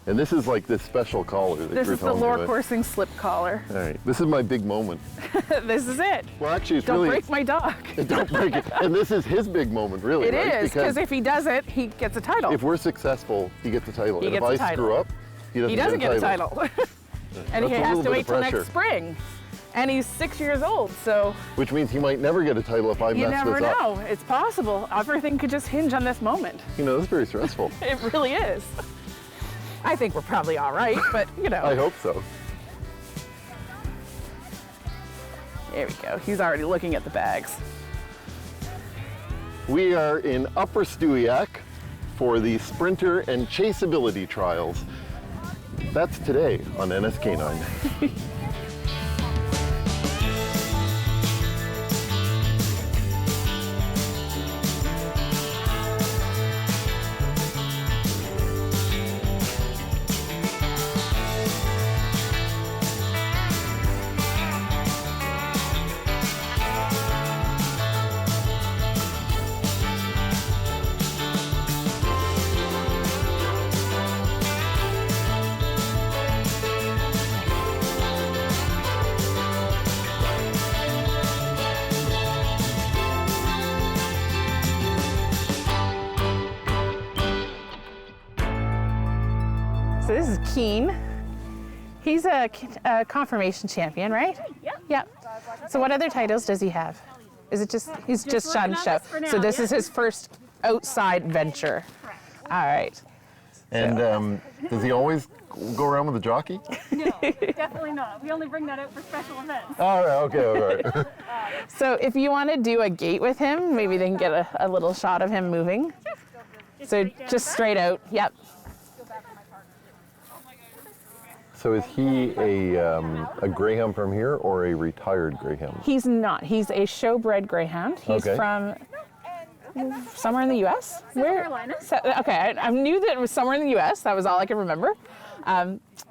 And this is like this special collar that This you're is the telling me lure about. coursing slip collar. All right, this is my big moment. This is it. Well, actually, it's Don't really... break my dog. Don't break it. And this is his big moment, really, It right? is, because if he does it, he gets a title. If we're successful, he gets a title. He And gets if a I title. screw up, he doesn't get a title. And he That's a has little to bit wait of till pressure. next spring. And he's 6 years old, so Which means he might never get a title if I you mess never this up. know. It's possible. Everything could just hinge on this moment. You know, it's very stressful. It really is. I think we're probably all right, but you know. I hope so. There we go. He's already looking at the bags. We are in Upper Stewiacke for the Sprinter and Chaseability Trials. That's today on NSK9. So this is Keen. He's a confirmation champion, right? Yep. Yep. So what other titles does he have? Is it just, he's just on working show? on this for now, So this yeah. is his first outside venture. Correct. All right. And does he always go around with a jockey? No, definitely not. We only bring that out for special events. All right, okay, all right. So if you want to do a gait with him, maybe they can get a little shot of him moving. So just straight out, yep. So is he a greyhound from here or a retired greyhound? He's not. He's a showbred greyhound. He's Okay. from somewhere in the U.S. South Carolina. Okay, I knew that it was somewhere in the U.S. That was all I could remember.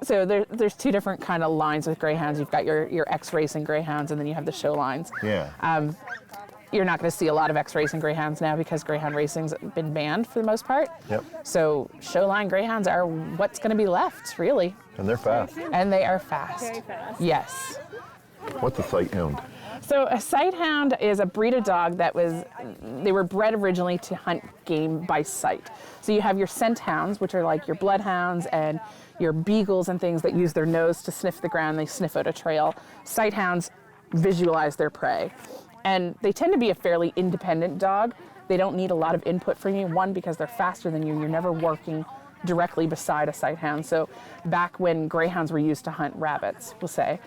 So there's two different kind of lines with greyhounds. You've got your X-racing greyhounds, and then you have the show lines. Yeah. You're not going to see a lot of X-racing greyhounds now because greyhound racing's been banned for the most part. Yep. So show line greyhounds are what's going to be left, really. And they're fast. And they are fast. Very fast. Yes. What's a Sitehound? So a Sitehound is a breed of dog they were bred originally to hunt game by sight. So you have your scent hounds, which are like your bloodhounds and your beagles and things that use their nose to sniff the ground. They sniff out a trail. Sitehounds visualize their prey. And they tend to be a fairly independent dog. They don't need a lot of input from you. One, because they're faster than you. You're never working directly beside a Sitehound. So back when greyhounds were used to hunt rabbits, we'll say,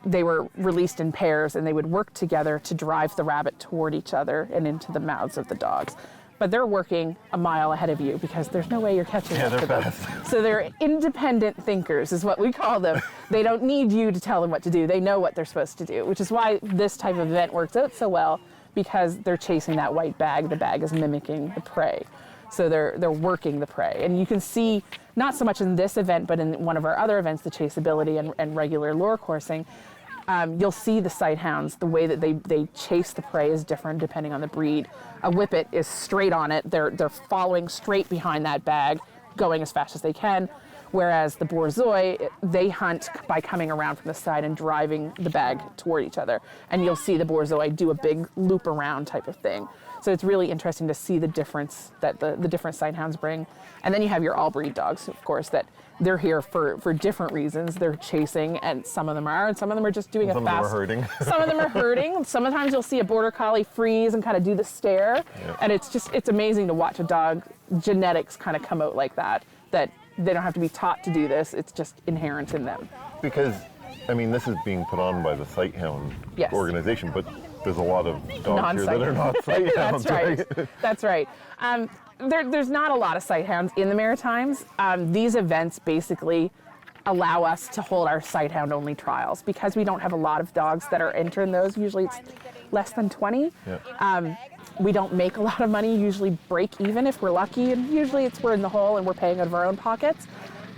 they were released in pairs and they would work together to drive the rabbit toward each other and into the mouths of the dogs. But they're working a mile ahead of you because there's no way you're catching up to them. So they're independent thinkers is what we call them. They don't need you to tell them what to do. They know what they're supposed to do, which is why this type of event works out so well, because they're chasing that white bag. The bag is mimicking the prey. So they're working the prey. And you can see, not so much in this event, but in one of our other events, the chaseability and regular lure coursing, you'll see the Sitehounds, the way that they chase the prey is different depending on the breed. A Whippet is straight on it. They're following straight behind that bag, going as fast as they can. Whereas the Borzoi, they hunt by coming around from the side and driving the bag toward each other. And you'll see the Borzoi do a big loop around type of thing. So it's really interesting to see the difference that the different Sitehounds bring. And then you have your all-breed dogs, of course, that they're here for different reasons. They're chasing, and some of them are, and some of them are just doing Some a fast... of them are herding. Some of them are herding. Sometimes you'll see a Border Collie freeze and kind of do the stare. Yeah. And it's amazing to watch a dog genetics kind of come out like that they don't have to be taught to do this. It's just inherent in them. Because, I mean, this is being put on by the Sitehound Yes. organization, but there's a lot of dogs here that are not Non-Sitehound. Sitehounds, That's right. That's right. There's not a lot of Sitehounds in the Maritimes. These events basically allow us to hold our Sitehound only trials because we don't have a lot of dogs that are entering those. Usually it's less than 20. Yeah. We don't make a lot of money, usually break even if we're lucky, and usually we're in the hole and we're paying out of our own pockets.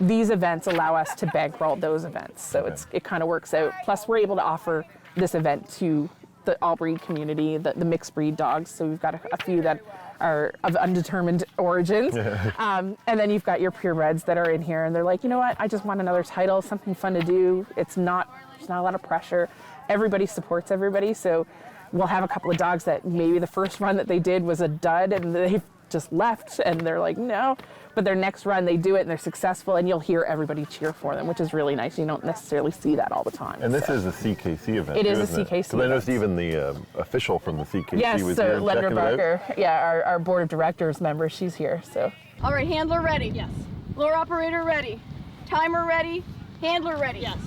These events allow us to bankroll those events, so it kind of works out. Plus, we're able to offer this event to the all-breed community, the mixed breed dogs. So we've got a few that are of undetermined origins. And then you've got your purebreds that are in here, and they're like, you know what, I just want another title, something fun to do. There's not a lot of pressure. Everybody supports everybody, so we'll have a couple of dogs that maybe the first run that they did was a dud, and they just left, and they're like, no. But their next run, they do it, and they're successful, and you'll hear everybody cheer for them, which is really nice. You don't necessarily see that all the time. And this is a CKC event. It is a isn't CKC Because I noticed even the official from the CKC yes, was so here Lendra checking it out. Barker, yeah, our board of directors member, she's here. So. All right, handler ready. Yes. Lure operator ready. Timer ready. Handler ready. Yes.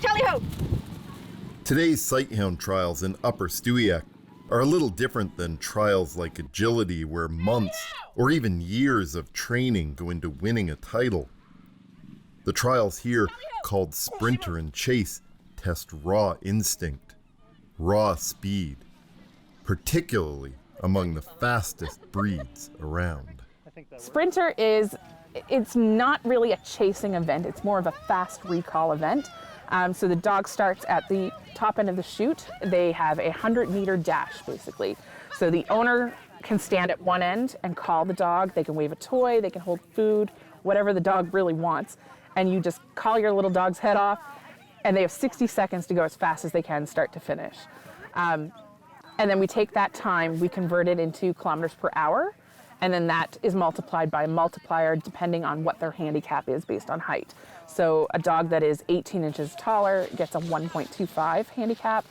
Tally ho! Today's Sitehound trials in Upper Stewiacke are a little different than trials like agility, where months or even years of training go into winning a title. The trials here, called Sprinter and Chase, test raw instinct, raw speed, particularly among the fastest breeds around. Sprinter it's not really a chasing event, it's more of a fast recall event. So the dog starts at the top end of the chute. They have a 100-meter dash, basically. So the owner can stand at one end and call the dog. They can wave a toy, they can hold food, whatever the dog really wants. And you just call your little dog's head off, and they have 60 seconds to go as fast as they can, start to finish. And then we take that time, we convert it into kilometers per hour, and then that is multiplied by a multiplier depending on what their handicap is based on height. So a dog that is 18 inches taller gets a 1.25 handicap,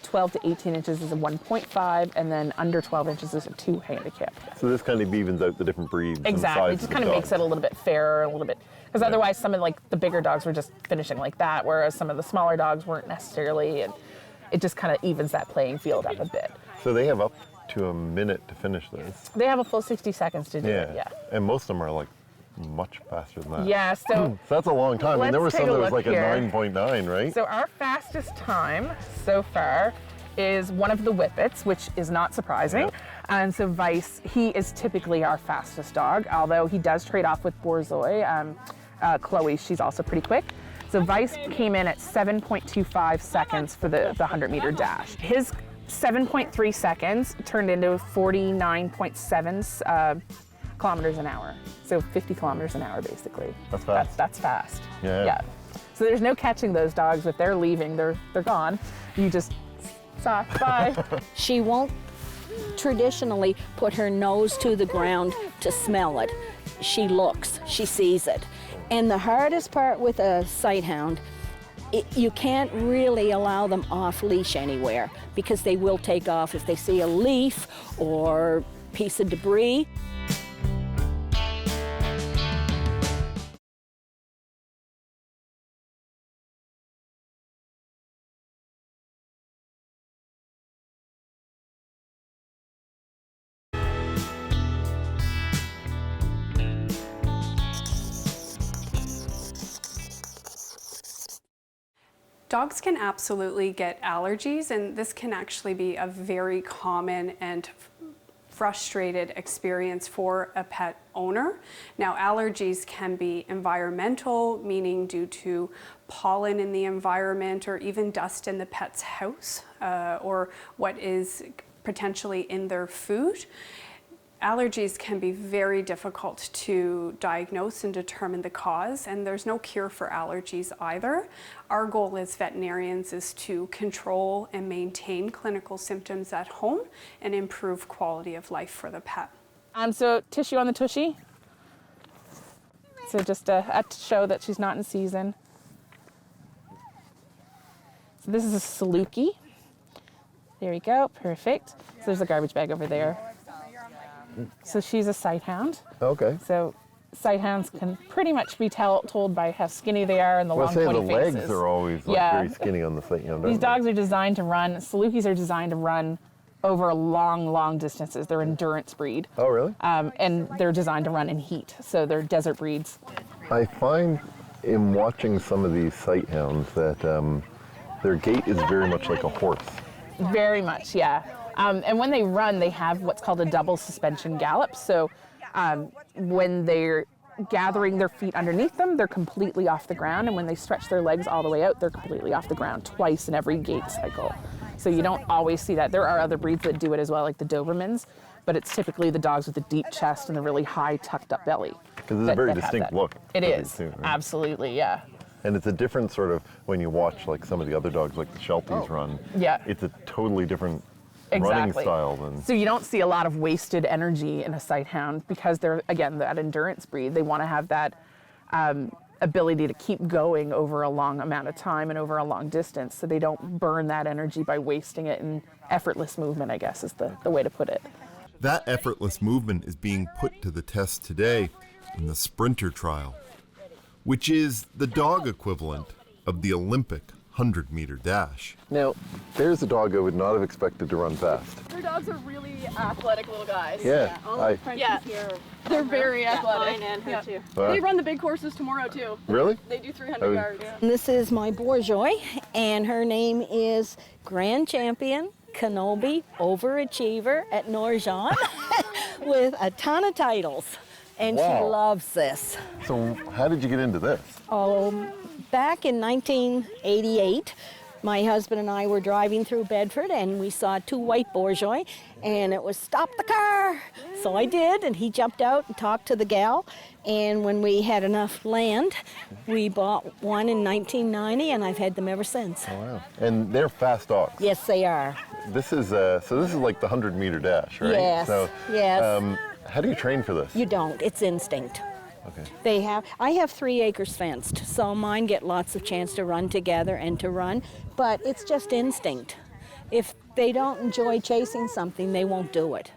12 to 18 inches is a 1.5, and then under 12 inches is a 2 handicap. So this kind of evens out the different breeds. Exactly, it And just sizes kind of makes it a little bit fairer, a little bit, because otherwise some of the bigger dogs were just finishing like that, whereas some of the smaller dogs weren't necessarily, and it just kind of evens that playing field up a bit. So they have up to a minute to finish this. They have a full 60 seconds to do it, yeah. And most of them are like much faster than that. Yeah, so that's a long time. And there was let's some take that a was look like here. a 9.9, right? So our fastest time so far is one of the Whippets, which is not surprising. Yep. And so Vice, he is typically our fastest dog, although he does trade off with Borzoi. Chloe, she's also pretty quick. So Vice came in at 7.25 seconds for the 100-meter dash. His 7.3 seconds turned into 49.7 kilometers an hour. So 50 kilometers an hour, basically. That's fast. That's fast. Yeah. So there's no catching those dogs. If they're leaving, they're gone. You just stop, bye. She won't traditionally put her nose to the ground to smell it. She looks, she sees it. And the hardest part with a sighthound, you can't really allow them off leash anywhere because they will take off if they see a leaf or piece of debris. Dogs can absolutely get allergies, and this can actually be a very common and frustrated experience for a pet owner. Now, allergies can be environmental, meaning due to pollen in the environment or even dust in the pet's house or what is potentially in their food. Allergies can be very difficult to diagnose and determine the cause, and there's no cure for allergies either. Our goal as veterinarians is to control and maintain clinical symptoms at home and improve quality of life for the pet. So tissue on the tushy. So just to show that she's not in season. So this is a Stewiacke. There we go, perfect. So there's a garbage bag over there. So she's a Sitehound. Okay. So Sitehounds can pretty much be told by how skinny they are and the long pointy the faces. legs are always like very skinny on the Sitehound. These dogs are designed to run, Stewiackes are designed to run over long distances. They're endurance breed. Oh, really? And they're designed to run in heat. So they're desert breeds. I find in watching some of these Sitehounds that their gait is very much like a horse. Very much, yeah. And when they run, they have what's called a double suspension gallop. So when they're gathering their feet underneath them, they're completely off the ground. And when they stretch their legs all the way out, they're completely off the ground twice in every gait cycle. So you don't always see that. There are other breeds that do it as well, like the Dobermans. but it's typically the dogs with the deep chest and the really high tucked up belly. Because it's a very distinct look. It of is, these too, right? absolutely, yeah. And it's a different sort of, when you watch like some of the other dogs like the Shelties run, Yeah. it's a totally different running style than... So you don't see a lot of wasted energy in a Sitehound because they're, again, that endurance breed. They want to have that ability to keep going over a long amount of time and over a long distance, so they don't burn that energy by wasting it in effortless movement, I guess is the way to put it. That effortless movement is being put to the test today in the Sprinter trial, which is the dog equivalent of the Olympic 100-meter dash. Now, there's a dog I would not have expected to run fast. Their dogs are really athletic little guys. Yeah, Yeah. They're very athletic. Mine and her too. They run the big courses tomorrow too. Really? They do 300 yards. This is my Bourgeois, and her name is Grand Champion Kenobi Overachiever at Norjon with a ton of titles. And Wow. she loves this. So how did you get into this? Back in 1988, my husband and I were driving through Bedford and we saw two white Bourgeois and it was stop the car. So I did, and he jumped out and talked to the gal, and when we had enough land, we bought one in 1990 and I've had them ever since. Oh, wow. And they're fast dogs. Yes, they are. This is like the 100-meter dash, right? Yes, So, yes. how do you train for this? You don't, it's instinct. Okay. I have 3 acres fenced, so mine get lots of chance to run together and to run, but it's just instinct. If they don't enjoy chasing something, they won't do it.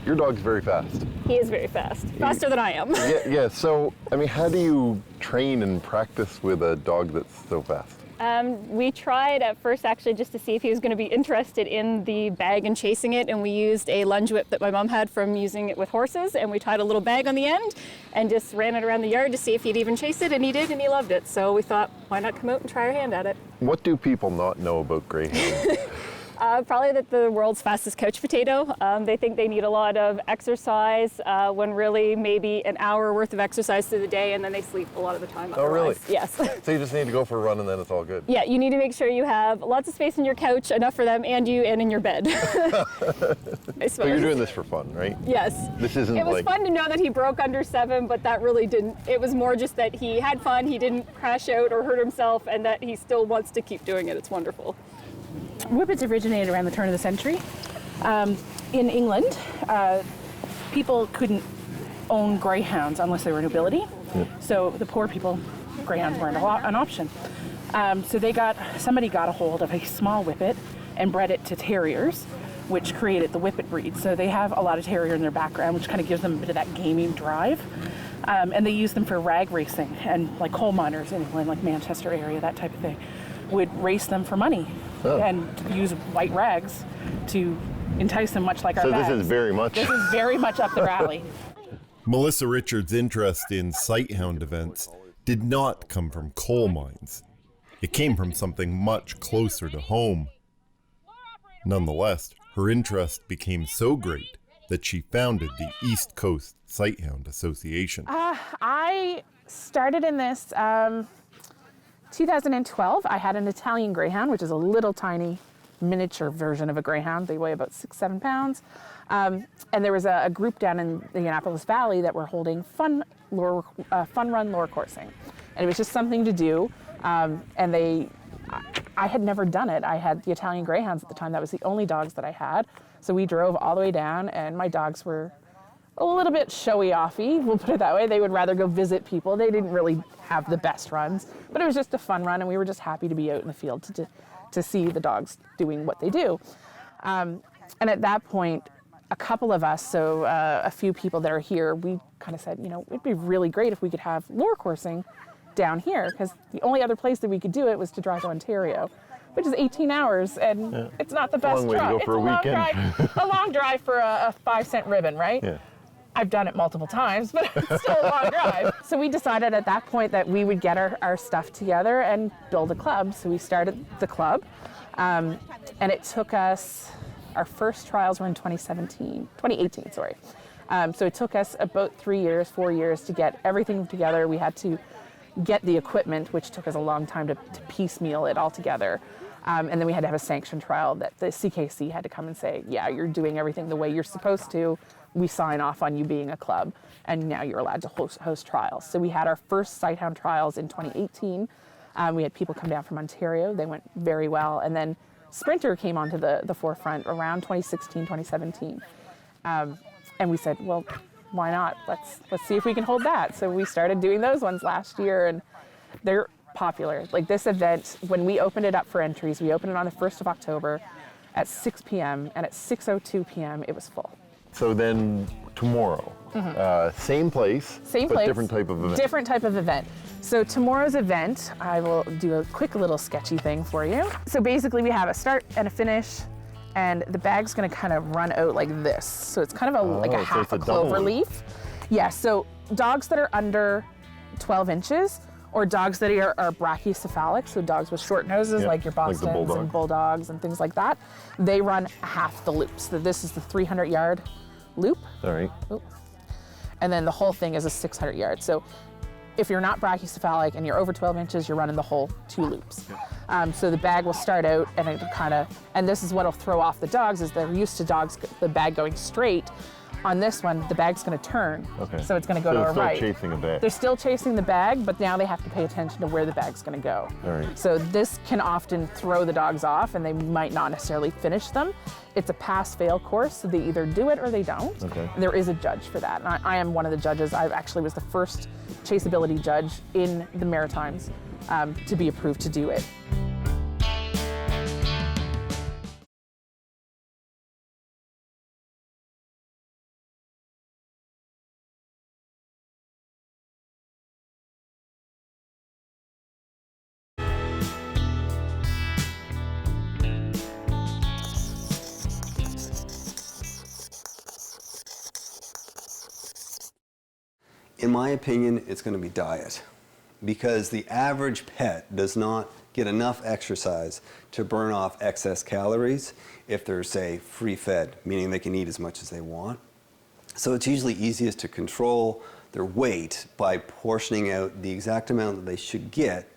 Your dog's very fast. He is very fast. Faster than I am. Yeah. So, I mean, how do you train and practice with a dog that's so fast? We tried at first actually just to see if he was going to be interested in the bag and chasing it, and we used a lunge whip that my mom had from using it with horses, and we tied a little bag on the end and just ran it around the yard to see if he'd even chase it, and he did, and he loved it. So we thought, why not come out and try our hand at it? What do people not know about greyhounds? Probably that the world's fastest couch potato. They think they need a lot of exercise when really maybe an hour worth of exercise through the day, and then they sleep a lot of the time. Oh, really? Yes. So you just need to go for a run and then it's all good? Yeah, you need to make sure you have lots of space in your couch, enough for them and you, and in your bed. I suppose. So you're doing this for fun, right? Yes. This isn't It was like... fun to know that he broke under 7, but that really didn't. It was more just that he had fun, he didn't crash out or hurt himself, and that he still wants to keep doing it. It's wonderful. Whippets originated around the turn of the century. In England, people couldn't own greyhounds unless they were nobility. So the poor people, greyhounds weren't an option. So somebody got a hold of a small whippet and bred it to terriers, which created the whippet breed. So they have a lot of terrier in their background, which kind of gives them a bit of that gaming drive. And they use them for rag racing, and like coal miners in England, like Manchester area, that type of thing, would race them for money and use white rags to entice them, much like our bags. So this is very much up their alley. Melissa Richards' interest in Sitehound events did not come from coal mines. It came from something much closer to home. Nonetheless, her interest became so great that she founded the East Coast Sitehound Association. I started in this 2012. I had an Italian greyhound, which is a little tiny miniature version of a greyhound. They weigh about 6-7 pounds. And there was a group down in the Annapolis Valley that were holding fun run lure coursing. And it was just something to do. I had never done it. I had the Italian greyhounds at the time. That was the only dogs that I had. So we drove all the way down, and my dogs were a little bit showy-offy, we'll put it that way. They would rather go visit people. They didn't really have the best runs, but it was just a fun run, and we were just happy to be out in the field to see the dogs doing what they do. And at that point, a couple of us, so a few people that are here, we kind of said, it'd be really great if we could have lure coursing down here, because the only other place that we could do it was to drive to Ontario, which is 18 hours, and it's not the best drive. It's a long drive. A long drive for a 5-cent ribbon, right? Yeah. I've done it multiple times, but it's still a long drive. So we decided at that point that we would get our stuff together and build a club. So we started the club, and it took us, our first trials were in 2018, sorry. So it took us about 4 years to get everything together. We had to get the equipment, which took us a long time to piecemeal it all together. And then we had to have a sanctioned trial that the CKC had to come and say, yeah, you're doing everything the way you're supposed to. We sign off on you being a club, and now you're allowed to host trials. So we had our first Sitehound trials in 2018. We had people come down from Ontario. They went very well. And then Sprinter came onto the forefront around 2016, 2017. And we said, well, why not? Let's see if we can hold that. So we started doing those ones last year, and they're popular. Like this event, when we opened it up for entries, we opened it on the 1st of October at 6 p.m. and at 6:02 p.m. it was full. So then tomorrow, same place, but different type of event. Different type of event. So tomorrow's event, I will do a quick little sketchy thing for you. So basically we have a start and a finish, and the bag's gonna kind of run out like this. So it's kind of like a half a clover leaf. Yeah, so dogs that are under 12 inches, or dogs that are brachycephalic, so dogs with short noses, like your Bostons and Bulldogs and things like that, they run half the loop. So this is the 300-yard loop. All right. And then the whole thing is a 600 yards. So if you're not brachycephalic and you're over 12 inches, you're running the whole 2 loops. So the bag will start out and it and this is what'll throw off the dogs, is they're used to the bag going straight. On this one, the bag's gonna turn. Okay. So it's gonna go to our right. They're still chasing a bag. They're still chasing the bag, but now they have to pay attention to where the bag's gonna go. All right. So this can often throw the dogs off and they might not necessarily finish them. It's a pass-fail course, so they either do it or they don't. Okay. There is a judge for that, and I am one of the judges. I actually was the first chaseability judge in the Maritimes to be approved to do it. In my opinion, it's going to be diet, because the average pet does not get enough exercise to burn off excess calories if they're, say, free-fed, meaning they can eat as much as they want. So it's usually easiest to control their weight by portioning out the exact amount that they should get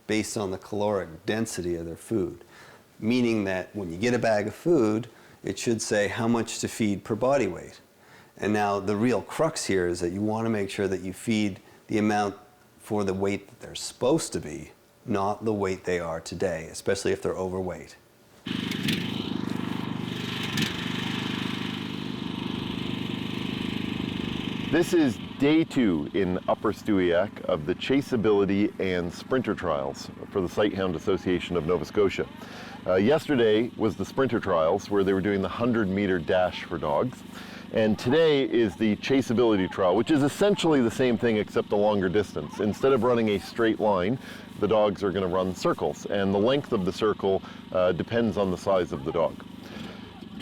based on the caloric density of their food, meaning that when you get a bag of food, it should say how much to feed per body weight. And now the real crux here is that you want to make sure that you feed the amount for the weight that they're supposed to be, not the weight they are today, especially if they're overweight. This is day 2 in Upper Stewiacke of the Chaseability and Sprinter Trials for the Sitehound Association of Nova Scotia. Yesterday was the Sprinter Trials, where they were doing the 100-meter dash for dogs. And today is the Chaseability Trial, which is essentially the same thing except a longer distance. Instead of running a straight line, the dogs are going to run circles, and the length of the circle depends on the size of the dog.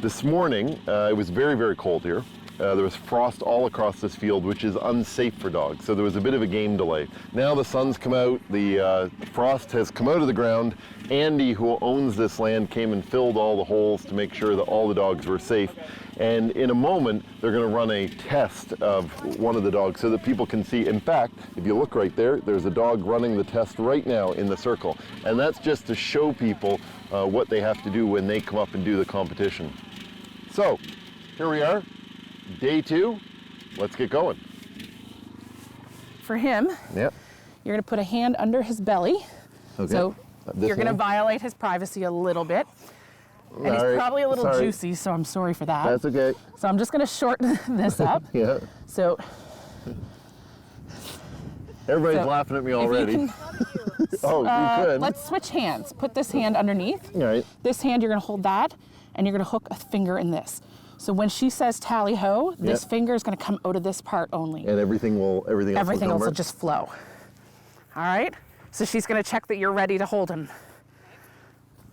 This morning, it was very, very cold here. There was frost all across this field, which is unsafe for dogs, so there was a bit of a game delay. Now the sun's come out, the frost has come out of the ground. Andy, who owns this land, came and filled all the holes to make sure that all the dogs were safe. And in a moment, they're going to run a test of one of the dogs so that people can see. In fact, if you look right there, there's a dog running the test right now in the circle. And that's just to show people what they have to do when they come up and do the competition. So, here we are. Day 2, let's get going. For him, you're gonna put a hand under his belly. Okay. So you're gonna violate his privacy a little bit. And he's probably a little juicy, so I'm sorry for that. That's okay. So I'm just gonna shorten this up. Yeah. So. Everybody's laughing at me already. You could. Let's switch hands. Put this hand underneath. All right. This hand, you're gonna hold that, and you're gonna hook a finger in this. So when she says tally ho, this finger is going to come out of this part only. And everything else will just flow. All right? So she's going to check that you're ready to hold him.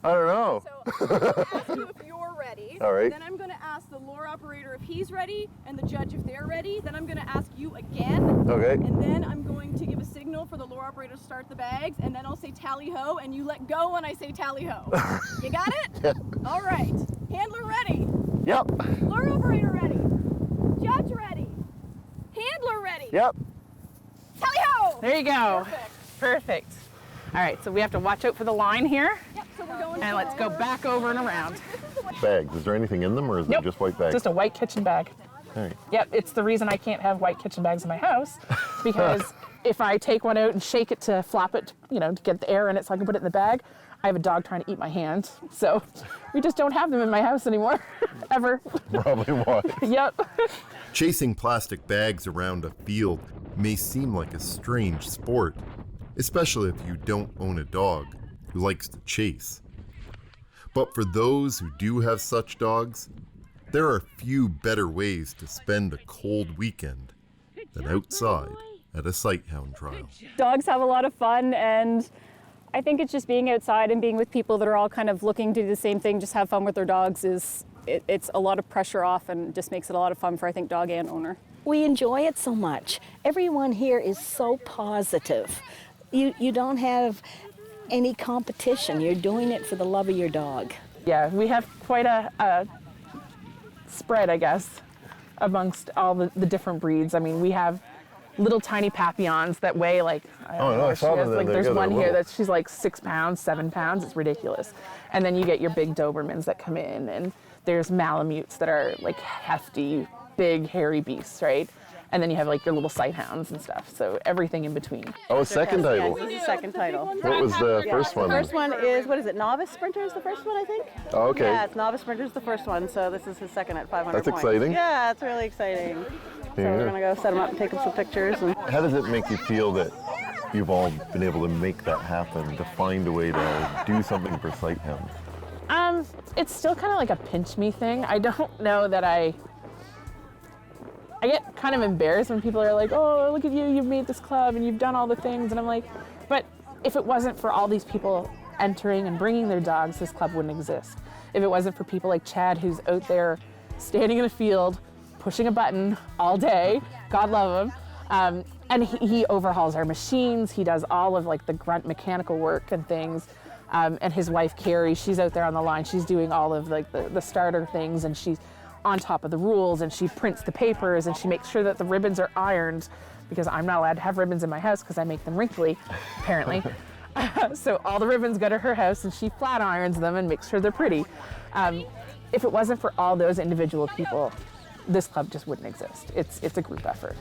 I don't know. So I'm going to ask you if you're ready. All right. Then I'm going to ask the lure operator if he's ready, and the judge if they're ready. Then I'm going to ask you again. Okay. And then I'm going to give a signal for the lure operator to start the bags, and then I'll say tally ho, and you let go when I say tally ho. You got it? Yeah. All right. Handler ready. Yep. Lure operator ready. Judge ready. Handler ready. Yep. Tally ho! There you go. Perfect. All right, so we have to watch out for the line here. Yep, so we're And let's go back over and around. Bags, is there anything in them or is Nope. it just white bags? Just a white kitchen bag. Okay. Yep, it's the reason I can't have white kitchen bags in my house, because if I take one out and shake it to flop it, you know, to get the air in it so I can put it in the bag, I have a dog trying to eat my hand. So we just don't have them in my house anymore, ever. Probably why. Yep. Chasing plastic bags around a field may seem like a strange sport, especially if you don't own a dog who likes to chase. But for those who do have such dogs, there are few better ways to spend a cold weekend than outside at a Sitehound trial. Dogs have a lot of fun, and I think it's just being outside and being with people that are all kind of looking to do the same thing, just have fun with their dogs, it's a lot of pressure off and just makes it a lot of fun for, I think, dog and owner. We enjoy it so much. Everyone here is so positive. You don't have any competition. You're doing it for the love of your dog. Yeah, we have quite a spread, I guess, amongst all the different breeds. I mean, we have little tiny Papillons that weigh like, I don't know, I saw them. like there's They're one here little. she's like 6 pounds, 7 pounds. It's ridiculous. And then you get your big Dobermans that come in, and there's Malamutes that are like hefty, big, hairy beasts, right? And then you have like your little Sitehounds and stuff. So everything in between. Oh, second title. This is the second title. What was the first one? The first one is, what is it, Novice Sprinter is the first one, I think? Oh, okay. Yeah, it's Novice Sprinter is the first one, so this is his second at 500 That's points. exciting. Yeah, it's really exciting. So we're going to go set him up and take him some pictures. And How does it make you feel that you've all been able to make that happen, to find a way to do something for Sitehounds? It's still kind of like a pinch me thing. I don't know that I get kind of embarrassed when people are like, oh, look at you, you've made this club and you've done all the things. And I'm like, but if it wasn't for all these people entering and bringing their dogs, this club wouldn't exist. If it wasn't for people like Chad, who's out there standing in a field, pushing a button all day, God love him. And he overhauls our machines. He does all of like the grunt mechanical work and things. And his wife, Carrie, she's out there on the line. She's doing all of like the starter things, and she's on top of the rules, and she prints the papers, and she makes sure that the ribbons are ironed, because I'm not allowed to have ribbons in my house because I make them wrinkly, apparently. So all the ribbons go to her house, and she flat irons them and makes sure they're pretty. If it wasn't for all those individual people, this club just wouldn't exist. It's a group effort.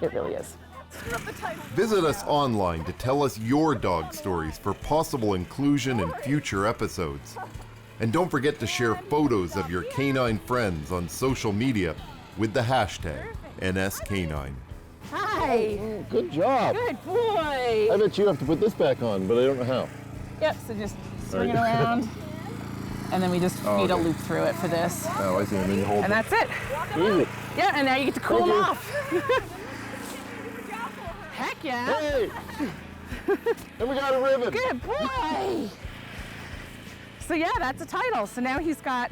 It really is. Visit us online to tell us your dog stories for possible inclusion in future episodes. And don't forget to share photos of your canine friends on social media with the hashtag NSK9. Hi. Good job. Good boy. I bet you have to put this back on, but I don't know how. Yep, so just swing it around, and then we just feed a loop through it for this. Oh, I see. And then you hold And that's it. Easy. Yeah, and now you get to cool Thank them you. off. Heck yeah. Hey! And we got a ribbon. Good boy. So yeah, that's a title. So now he's got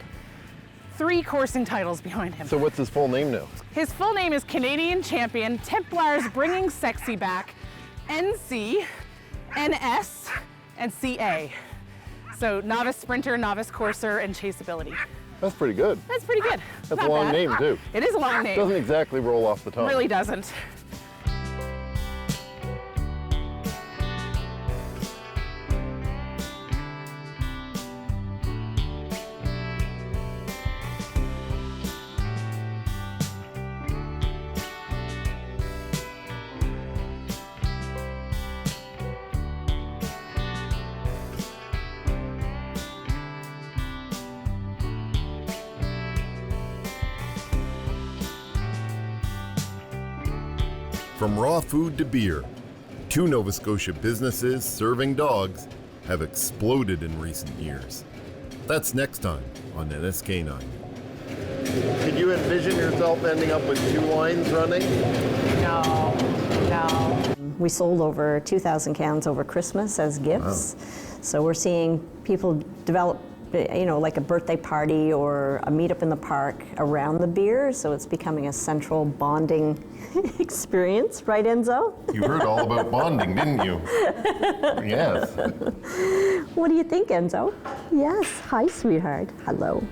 3 coursing titles behind him. So what's his full name now? His full name is Canadian Champion, Templars Bringing Sexy Back, NC, NS, and CA. So Novice Sprinter, Novice Courser, and Chaseability. That's pretty good. That's pretty good. That's Not a long bad. name, too. It is a long name. Doesn't exactly roll off the tongue. Really doesn't. From raw food to beer, 2 Nova Scotia businesses serving dogs have exploded in recent years. That's next time on NSK9. Could you envision yourself ending up with 2 lines running? No. We sold over 2,000 cans over Christmas as gifts. Wow. So we're seeing people develop, like a birthday party or a meetup in the park around the beer. So it's becoming a central bonding experience, right, Enzo? You heard all about bonding, didn't you? Yes. What do you think, Enzo? Yes. Hi, sweetheart. Hello.